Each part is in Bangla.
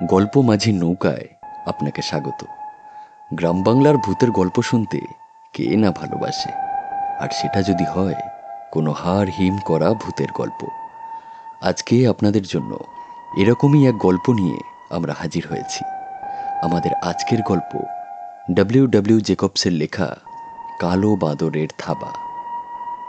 গল্প মাঝির নৌকায় আপনাকে স্বাগত। গ্রাম বাংলার ভূতের গল্প শুনতে কে না ভালোবাসে, আর সেটা যদি হয় কোনো হাড় হিম করা ভূতের গল্প। আজকে আপনাদের জন্য এরকমই এক গল্প নিয়ে আমরা হাজির হয়েছি। আমাদের আজকের গল্প ডব্লিউ জেকবসের লেখা কালো বাঁদরের থাবা।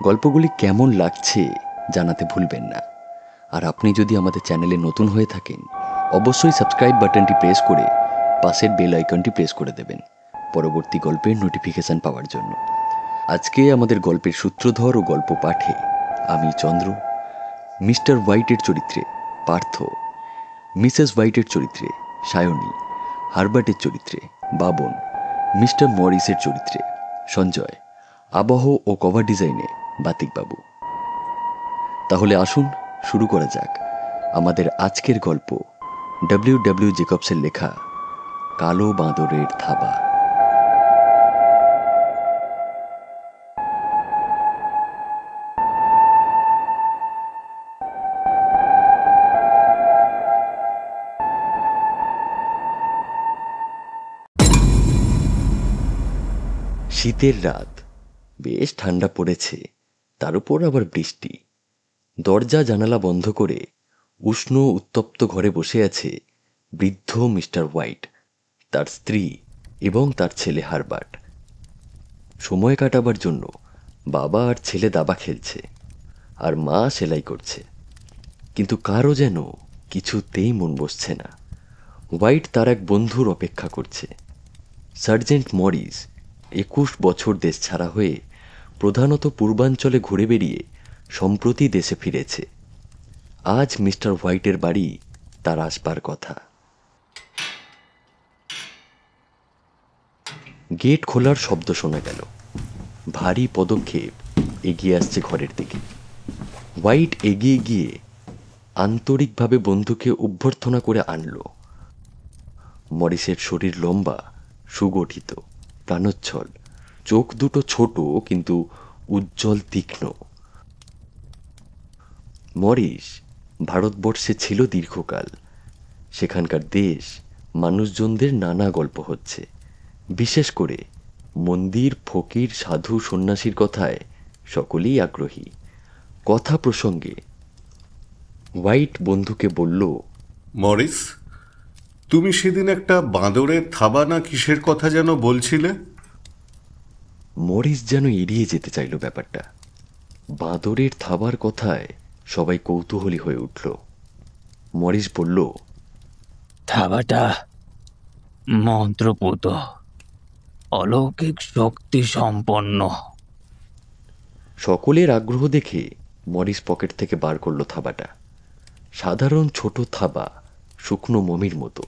গল্পগুলি কেমন লাগছে জানাতে ভুলবেন না। আর আপনি যদি আমাদের চ্যানেলে নতুন হয়ে থাকেন, অবশ্যই সাবস্ক্রাইব বাটনটি প্রেস করে পাশের বেল আইকনটি প্রেস করে দেবেন পরবর্তী গল্পের নোটিফিকেশন পাওয়ার জন্য। আজকে আমাদের গল্পের সূত্রধর ও গল্প পাঠে আমি চন্দ্র, মিস্টার হোয়াইটের চরিত্রে পার্থ, মিসেস হোয়াইটের চরিত্রে সায়নী, হারবার্টের চরিত্রে বাবন, মিস্টার মরিসের চরিত্রে সঞ্জয়, আবহ ও কভার ডিজাইনে বাতিকবাবু। তাহলে আসুন শুরু করা যাক আমাদের আজকের গল্প ডব্লিউ জেকবসের লেখা কালো বাঁদরের থাবা। শীতের রাত, বেশ ঠান্ডা পড়েছে, তার উপর আবার বৃষ্টি। দরজা জানালা বন্ধ করে উষ্ণ উত্তপ্ত ঘরে বসে আছে বৃদ্ধ মিস্টার হোয়াইট, তার স্ত্রী এবং তার ছেলে হারবার্ট। সময় কাটাবার জন্য বাবা আর ছেলে দাবা খেলছে, আর মা সেলাই করছে। কিন্তু কারও যেন কিছুতেই মন বসছে না। হোয়াইট তার এক বন্ধুর অপেক্ষা করছে। সার্জেন্ট মরিস 21 বছর দেশ ছাড়া হয়ে প্রধানত পূর্বাঞ্চলে ঘুরে বেরিয়ে সম্প্রতি দেশে ফিরেছে। আজ মিস্টার হোয়াইটের বাড়ি তার আসবার কথা। গেট খোলার শব্দ শোনা গেল। ভারী পদক্ষেপ এগিয়ে আসছে ঘরের দিকে। হোয়াইট এগিয়ে গিয়ে আন্তরিকভাবে বন্ধুকে অভ্যর্থনা করে আনল। মরিসের শরীর লম্বা, সুগঠিত, প্রাণোচ্ছল, চোখ দুটো ছোট কিন্তু উজ্জ্বল তীক্ষ্ণ। মরিস ভারতবর্ষে ছিল দীর্ঘকাল। সেখানকার দেশ মানুষজনদের নানা গল্প হচ্ছে। বিশেষ করে মন্দির, ফকির, সাধু, সন্ন্যাসীর কথায় সকলেই আগ্রহী। কথা প্রসঙ্গে হোয়াইট বন্ধুকে বলল, মরিস, তুমি সেদিন একটা বাঁদরের থাবা না কিসের কথা যেন বলছিলে? মরিস যেন এড়িয়ে যেতে চাইল ব্যাপারটা। বাঁদরের থাবার কথায় সবাই কৌতূহলী হয়ে উঠল। মরিস বলল, থাবাটা মন্ত্রপুত, অলৌকিক শক্তি সম্পন্ন। সকলের আগ্রহ দেখে মরিস পকেট থেকে বার করলো থাবাটা। সাধারণ ছোট থাবা, শুকনো মমির মতো।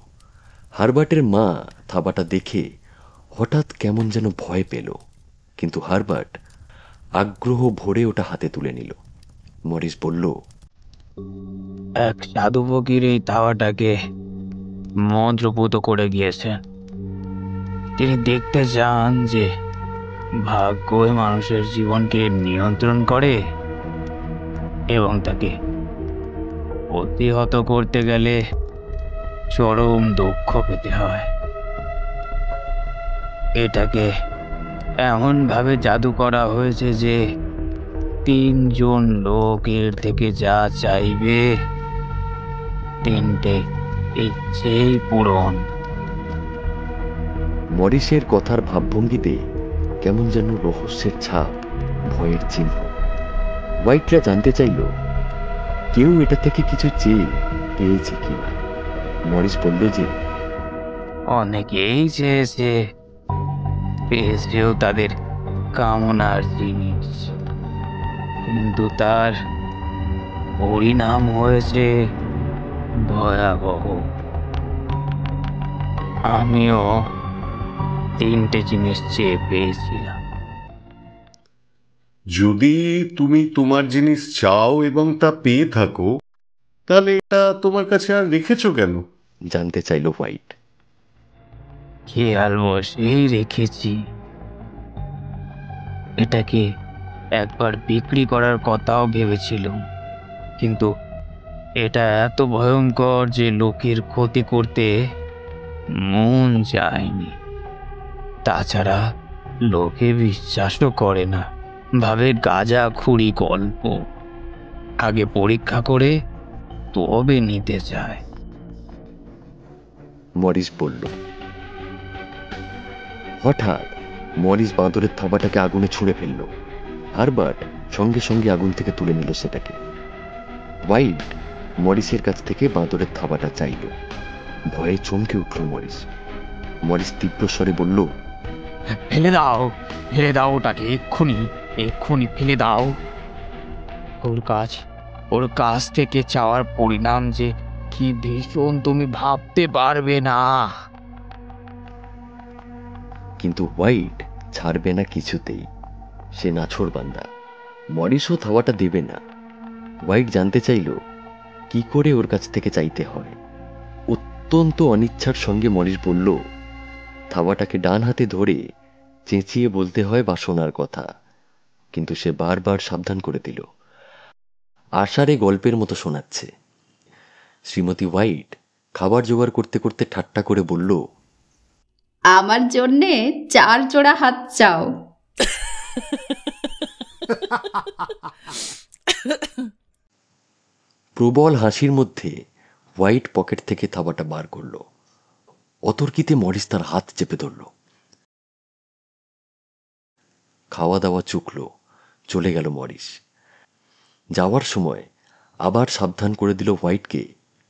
হারবার্টের মা থাবাটা দেখে হঠাৎ কেমন যেন ভয় পেল, কিন্তু হারবার্ট আগ্রহ ভরে ওটা হাতে তুলে নিল। মরিস বলল, এক সাধু ফকির এই থাবাটাকে মন্ত্রপুত করে গিয়েছেন। তিনি দেখতে চান যে ভাগ্যই মানুষের জীবনকে নিয়ন্ত্রণ করে এবং তাকে প্রতিহত করতে গেলে চরম দুঃখ পেতে হয়। এটাকে এমন ভাবে জাদু করা হয়েছে যে 3 জন লোক এর থেকে যা চাইবে 3টে ইচ্ছেই পূরণ। মরিসের কথার ভাবভঙ্গিতে কেমন যেন রহস্যের ছাপ, ভয়ের চিহ্ন। হোয়াইটরা জানতে চাইল কেউ এটা থেকে কিছু চেয়ে পেয়েছে কিনা। মরিস বলল যে অনেকেই চেয়েছে, পেয়েছেও তাদের কামনার জিনিস, কিন্তু তার পরিণাম হয়েছে ভয়াবহ। আমিও 3টে জিনিস চেয়ে পেয়েছিলাম। যদি তুমি তোমার জিনিস চাও এবং তা পেয়ে থাকো, তাহলে এটা তোমার কাছে আর রেখেছো কেন? জানতে চাইল হোয়াইট। খেয়াল বসেই রেখেছি। এটাকে একবার বিক্রি করার কথাও ভেবেছিলাম, কিন্তু এটা এত ভয়ঙ্কর যে লোকের ক্ষতি করতে মন চায়নি। তাছাড়া লোকে বিশ্বাসও করে না, ভাবে গাঁজাখুরি গল্প। আগে পরীক্ষা করে তবে নিতে চায়। মরিস বলল। হঠাৎ মরিস বাঁদরের থাবাটাকে আগুনে ছুঁড়ে ফেলল। হারবার্ট সঙ্গে সঙ্গে আগুন থেকে তুলে নিল সেটাকে। হোয়াইট মরিসের কাছ থেকে বাঁদরের থাবাটা চাইল। ভয়ে চমকে উঠল মরিস। মরিস তীব্র স্বরে বলল, ফেলে দাও, ফেলে দাও ওটাকে, এক্ষুনি এক্ষুনি ফেলে দাও। ওর কাছ থেকে চাওয়ার পরিণাম যে কি ভীষণ তুমি ভাবতে পারবে না। কিন্তু হোয়াইট ছাড়বে না কিছুতেই। সে নাছোড়বান্দা। মরিসও থাওয়াটা দেবে না। হোয়াইট জানতে চাইল কি করে ওর কাছ থেকে চাইতে হয়। অত্যন্ত অনিচ্ছার সঙ্গে মরিস বলল, থাওয়াটাকে ডান হাতে ধরে চেঁচিয়ে বলতে হয় বাসনার কথা। কিন্তু সে বারবার সাবধান করে দিল। আষাঢ়ে গল্পের মতো শোনাচ্ছে। শ্রীমতী হোয়াইট খাবার জোগাড় করতে করতে ঠাট্টা করে বলল, আমার জন্যে 4 জোড়া হাত চাও। প্রবল হাসির মধ্যে হোয়াইট পকেট থেকে থাবাটা বার করল। অতর্কিতে মরিস তার হাত চেপে ধরল। খাওয়া দাওয়া চুকল। চলে গেল মরিস। যাওয়ার সময় আবার সাবধান করে দিল হোয়াইটকে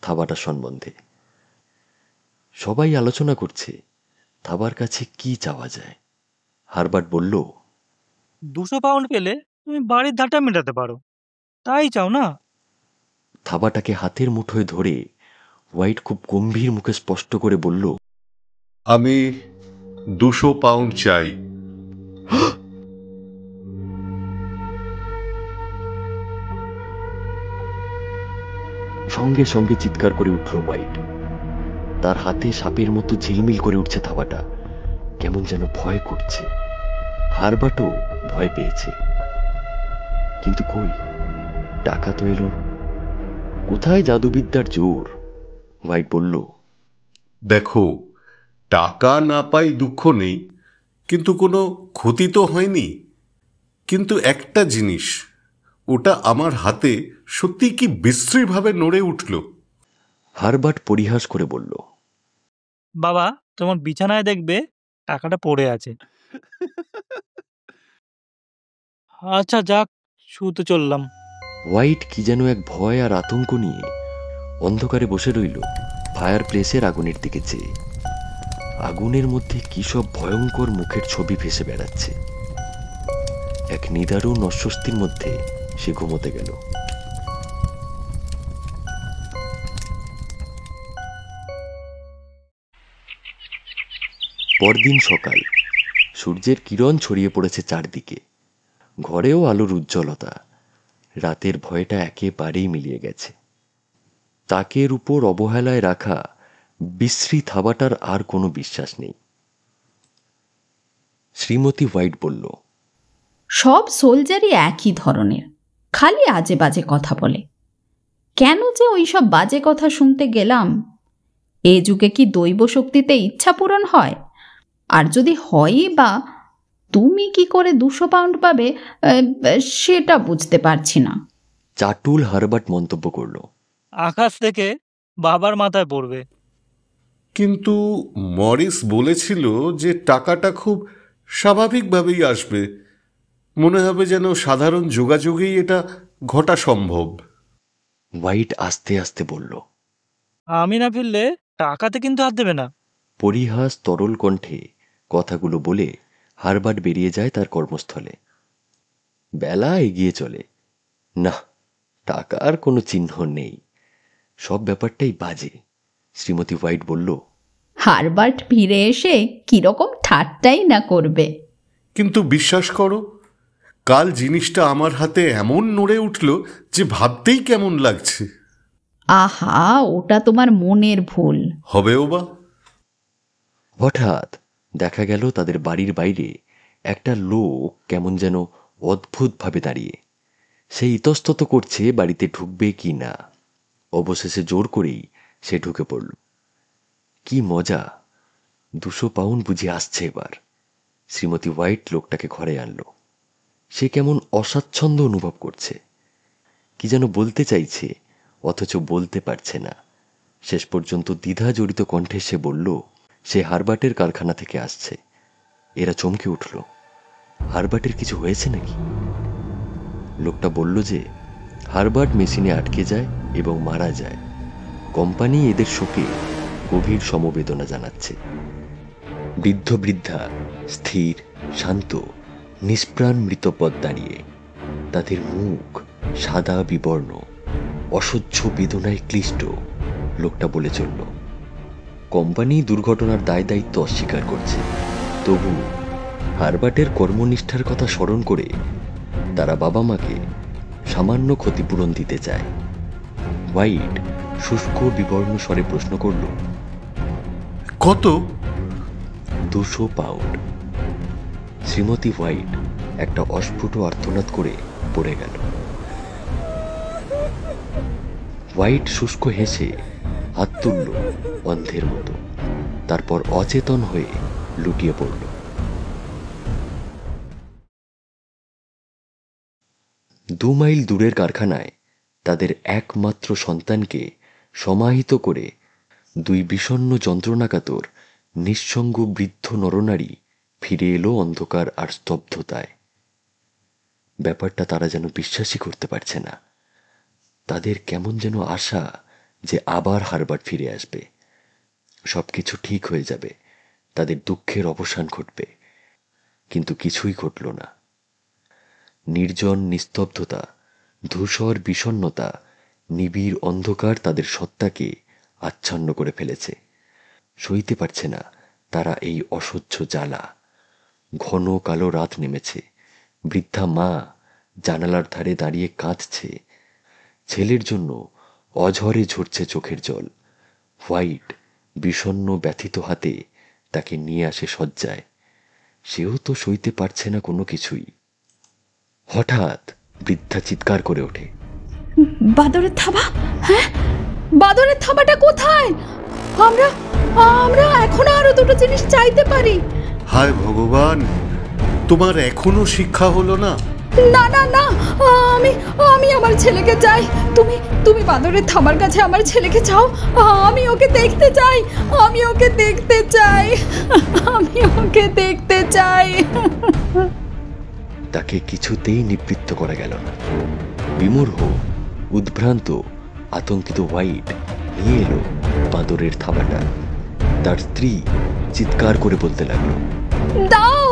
থাবাটা সম্বন্ধে। সবাই আলোচনা করছে থাবার কাছে কি চাওয়া যায়। হারবার্ট বলল, 200 পাউন্ড পেলে তুমি বাড়ির ধারটা মেটাতে পারো, তাই চাও না? থাবাটাকে হাতের মুঠোয় ধরে হোয়াইট খুব গম্ভীর মুখে স্পষ্ট করে বলল, আমি 200 পাউন্ড চাই। সঙ্গে সঙ্গে চিৎকার করে উঠল হোয়াইট। তার হাতে সাপের মতো ঝিলমিল করে উঠছে থাবাটা। কেমন যেন ভয় করছে। হারবার্টও ভয় পেয়েছে। কিন্তু কই, টাকা তো এলো না। কোথায় জাদুবিদ্যার জোর? হোয়াইট বলল, দেখো, টাকা না পাই দুঃখ নেই, কিন্তু কোনো ক্ষতি তো হয়নি। কিন্তু একটা জিনিস, ওটা আমার হাতে সত্যি কি বিশ্রীভাবে নড়ে উঠল। হারবার্ট পরিহাস করে বলল, বাবা, তোমার বিছানায় দেখবে টাকাটা পড়ে আছে। আচ্ছা যাক, শুতে চললাম। হোয়াইট কি যেন এক ভয় আর আতঙ্ক নিয়ে অন্ধকারে বসে রইল ফায়ার প্লেসের আগুনের দিকে চেয়ে। আগুনের মধ্যে কি সব ভয়ঙ্কর মুখের ছবি ভেসে বেড়াচ্ছে। এক নিদারুণ অস্বস্তির মধ্যে সে ঘুমোতে গেল। পরদিন সকাল। সূর্যের কিরণ ছড়িয়ে পড়েছে চারদিকে। ঘরেও আলোর উজ্জ্বলতা। রাতের ভয়টা একেবারেই মিলিয়ে গেছে। তাকের উপর অবহেলায় রাখা বিশ্রী থাবাটার আর কোনো বিশ্বাস নেই। শ্রীমতী হোয়াইট বলল, সব সোলজারই একই ধরনের, খালি আজে বাজে কথা বলে। কেন যে ওই সব বাজে কথা শুনতে গেলাম? এ যুগে কি দৈব শক্তিতে ইচ্ছা পূরণ হয়? আর যদি হয়ই বা, তুমি কি করে 200 পাউন্ড পাবে সেটা বুঝতে পারছি না। চাটুল হারবার্ট মন্তব্য করল, আকাশ থেকে বাবার মাথায় পড়বে। কিন্তু মরিস বলেছিল যে টাকাটা খুব স্বাভাবিকভাবেই আসবে। মনে হবে যেন সাধারণ যোগাযোগেই এটা ঘটা সম্ভব। হোয়াইট আস্তে আস্তে বলল। আমি না ফিরলে টাকাতে কিন্তু হাত দেবে না। পরিহাস তরল কণ্ঠে কথাগুলো বলে হারবার্ট বেরিয়ে যায় তার কর্মস্থলে। বেলা এগিয়ে চলে। না, টাকার কোনো চিহ্ন নেই। সব ব্যাপারটাই বাজে। শ্রীমতী হোয়াইট বলল, হারবার্ট ফিরে এসে কিরকম ঠাট্টাই না করবে। কিন্তু বিশ্বাস করো, কাল জিনিসটা আমার হাতে এমন নড়ে উঠল যে ভাবতেই কেমন লাগছে। আহা, ওটা তোমার মনের ভুল। হবেও বা। হঠাৎ দেখা গেল তাদের বাড়ির বাইরে একটা লোক কেমন যেন অদ্ভুতভাবে দাঁড়িয়ে। সে ইতস্তত করছে বাড়িতে ঢুকবে কি না। অবশেষে জোর করেই সে ঢুকে পড়ল। কি মজা, 200 পাউন্ড বুঝি আসছে এবার। শ্রীমতী হোয়াইট লোকটাকে ঘরে আনল। সে কেমন অস্বাচ্ছন্দ্য অনুভব করছে, কি যেন বলতে চাইছে অথচ বলতে পারছে না। শেষ পর্যন্ত দ্বিধা জড়িত কণ্ঠে সে বলল সে হারবার্টের কারখানা থেকে আসছে। এরা চমকে উঠল, হারবার্টের কিছু হয়েছে নাকি? লোকটা বলল যে হারবার্ট মেশিনে আটকে যায় এবং মারা যায়। কোম্পানি এদের শোকে গভীর সমবেদনা জানাচ্ছে। বৃদ্ধ বৃদ্ধা স্থির, শান্ত, নিষ্প্রাণ মৃতপদ দাঁড়িয়ে, তাদের মুখ সাদা বিবর্ণ, অসহ্য বেদনায় ক্লিষ্ট। লোকটা বলে চলল, কোম্পানি দুর্ঘটনার দায় দায়িত্ব অস্বীকার করছে, তবু হারবার্টের কর্মনিষ্ঠার কথা স্মরণ করে তারা বাবা মাকে সামান্য ক্ষতিপূরণ দিতে চায়। হোয়াইট শুষ্ক বিবর্ণ স্বরে প্রশ্ন করল, কত? 200 পাউন্ড। শ্রীমতী হোয়াইট একটা অস্ফুট আর্তনাদ করে পড়ে গেল। হোয়াইট শুষ্ক হেসে হাত তুলল অন্ধের মতো, তারপর অচেতন হয়ে লুটিয়ে পড়ল। 2 মাইল দূরের কারখানায় তাদের একমাত্র সন্তানকে সমাহিত করে 2 বিষণ্ণ যন্ত্রণাকাতর নিঃসঙ্গ বৃদ্ধ নরনারী ফিরে এলো অন্ধকার আর স্তব্ধতায়। ব্যাপারটা তারা যেন বিশ্বাসই করতে পারছে না। তাদের কেমন যেন আশা যে আবার হারবার্ট ফিরে আসবে, সবকিছু ঠিক হয়ে যাবে, তাদের দুঃখের অবসান ঘটবে। কিন্তু কিছুই ঘটল না। নির্জন নিস্তব্ধতা, ধূসর বিষণ্ণতা, নিবিড় অন্ধকার তাদের সত্তাকে আচ্ছন্ন করে ফেলেছে। সইতে পারছে না তারা এই অসহ্য জ্বালা। ঘন কালো রাত নেমেছে। বৃদ্ধা মা জানালার ধারে দাঁড়িয়ে কাঁদছে। ছেলের জন্য অঝরে ঝরছে চোখের জল। হোয়াইট বিষণ্ণ ব্যথিত হাতে তাকে নিয়ে আসে শয্যায়। সেও তো সইতে পারছে না কোনো কিছুই। হঠাৎ বৃদ্ধা চিৎকার করে ওঠে, বাদরের থাবা! হ্যাঁ, বাদরের থাবাটা কোথায়? আমরা আমরা এখন আরো 2টো জিনিস চাইতে পারি। হায় ভগবান, তোমার এখনো শিক্ষা হলো না? না না না, আমি আমার ছেলেকে চাই। তুমি বাদরের থাবার কাছে আমার ছেলেকে চাও। আমি ওকে দেখতে চাই, আমি ওকে দেখতে চাই, আমি ওকে দেখতে চাই। তাকে কিছুতেই নিবৃত্ত করা গেল না। বিমূঢ়, উদ্ভ্রান্ত, আতঙ্কিত হোয়াইট নিয়ে এলো বাঁদরের থাবাটা। তার স্ত্রী চিৎকার করে বলতে লাগলো, দাও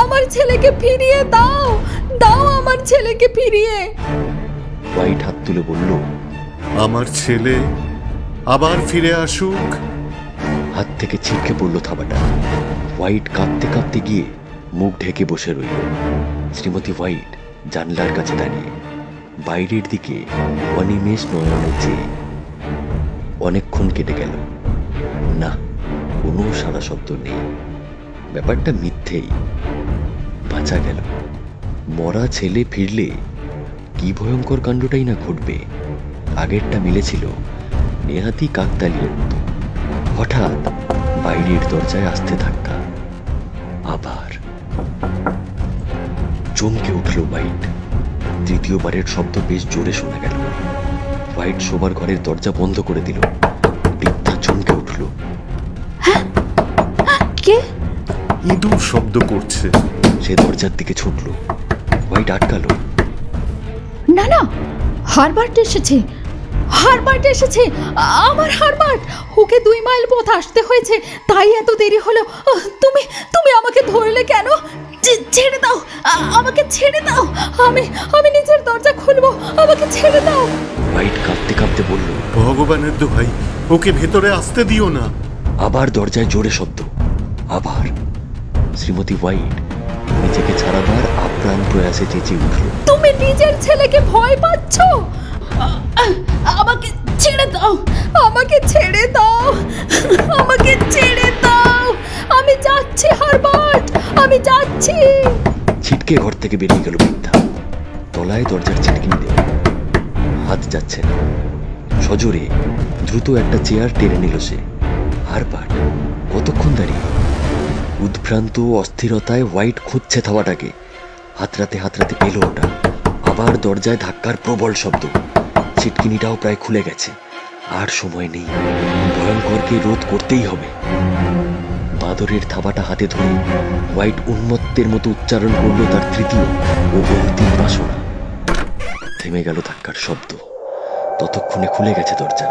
আমার ছেলেকে ফিরিয়ে দাও, দাও আমার ছেলেকে ফিরিয়ে। হোয়াইট হাত তুলে বলল, আমার ছেলে আবার ফিরে আসুক। হাত থেকে ছিটকে পড়ল থাবাটা। হোয়াইট কাঁপতে কাঁপতে গিয়ে মুখ ঢেকে বসে রইল। শ্রীমতী হোয়াইট জানলার কাছে দাঁড়িয়ে বাইরের দিকে অনিমেষ নয়নে চেয়ে। অনেকক্ষণ কেটে গেল, না, কোনো সারা শব্দ নেই। ব্যাপারটা মিথ্যেই। বাঁচা গেল। মরা ছেলে ফিরলে কি ভয়ঙ্কর কাণ্ডটাই না ঘটবে। আগেরটা মিলেছিল নেহাতি কাকতালীয় মতো। হঠাৎ বাইরের দরজায় আসতে ধাক্কা। আবার চমকে উঠল হোয়াইট। তৃতীয়বারের শব্দ বেশ জোরে শোনা গেল। হোয়াইট শোবার ঘরের দরজা বন্ধ করে দিল। বৃদ্ধা চমকে উঠল। কে? ইঁদুর শব্দ করছে। সে দরজার দিকে ছুটল। হোয়াইট আটকালো। না না, হারবার্ট এসেছে, হারবার্ট এসেছে, আমার হারবার্ট। ওকে 2 মাইল পথ আসতে হয়েছে, তাই এত দেরি হলো। তুমি আমাকে ধরলে কেন? ছেড়ে দাও, আমাকে ছেড়ে দাও। আমি নিজের দরজা খুলবো, আমাকে ছেড়ে দাও। হোয়াইট কাঁপতে কাঁপতে বলল, ভগবানের দোহাই, ওকে ভেতরে আসতে দিও না। আবার দরজায় জোরে শব্দ। আবার শ্রীমতী হোয়াইট নিজেকে ছাড়াবার আপ্রাণ প্রয়াসে চেঁচিয়ে উঠল, তুমি নিজের ছেলেকে ভয় পাচ্ছ? আমাকে ছেড়ে দাও, আমাকে ছেড়ে দাও, আমাকে ছেড়ে দাও। আমি যাচ্ছি হারবার্ট, আমি যাচ্ছি। ছিটকে ঘর থেকে বেরিয়ে গেল বৃদ্ধা। তলায় দরজার ছিটকিনি দেবে, হাত যাচ্ছে না। সজোরে দ্রুত একটা চেয়ার টেনে নিল সে। আর পাট কতক্ষণ দাঁড়িয়ে, উদ্ভ্রান্ত অস্থিরতায় হোয়াইট খুঁজছে থাবাটাকে। হাতড়াতে হাতড়াতে পেল ওটা। আবার দরজায় ধাক্কার প্রবল শব্দ। ছিটকিনিটাও প্রায় খুলে গেছে। আর সময় নেই, ভয়ঙ্করকে রোধ করতেই হবে। বাদরের থাবাটা হাতে ধরে হোয়াইট উন্মত্তের মতো উচ্চারণ করলো তার তৃতীয় ও অন্তিম বাসনা। থেমে গেল ধাক্কার শব্দ। ততক্ষণে খুলে গেছে দরজা।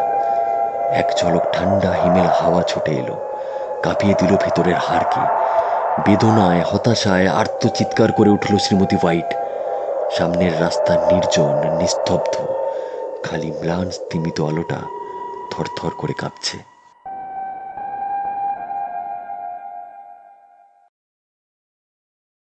এক ঝলক ঠান্ডা হিমেল হাওয়া ছুটে এলো, কাঁপিয়ে দিল ভেতরের হাড়কে। বেদনায়, হতাশায় আর্তচিৎকার করে উঠল শ্রীমতী হোয়াইট। সামনের রাস্তা নির্জন, নিস্তব্ধ। খালি ম্লান স্তিমিত আলোটা থরথর করে কাঁপছে।